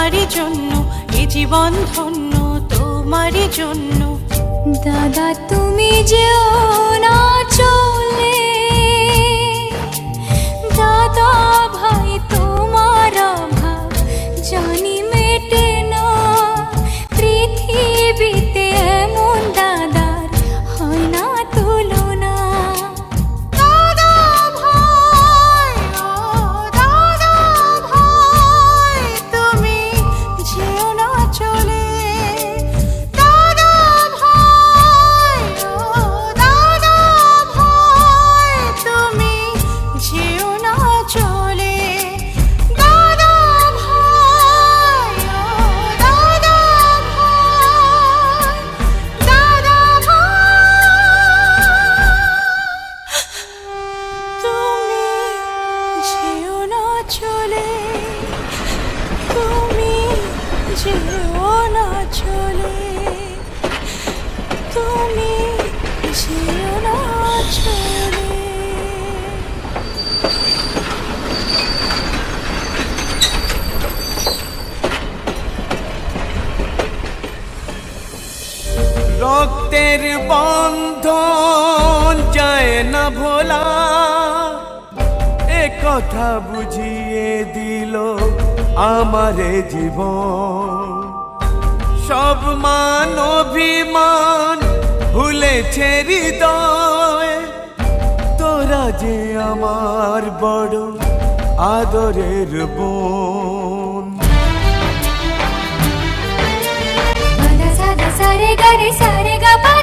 তোমারই জন্য এ জীবন ধন্য, তোমারই জন্য। দাদা তুমি যেও না চলে, দাদা ভাই তোমার অভাব জানি মেটে না। পৃথিবীতে এমন দাদার হয় না তুলনা। দাদা ভাই, ও দাদা ভাই, তুমি যেও না চলে। দাদা ভাই, ও দাদা ভাই, তুমি যেও না চলে। দাদা ভাই, ও দাদা ভাই, দাদা ভাই, তুমি যেও না চলে, তুমি যেও না চলে, তুমি যেও না চলে। রক্তের বন্ধন যায় না ভোলা, এ কথা বুঝিয়ে দিল আমারে জীবন। সব মান অভিমান ভুলেছে হৃদয়, তোরা যে আমার বড় আদরের বোন। সাদা সাদা সারে গারে সারে গা পা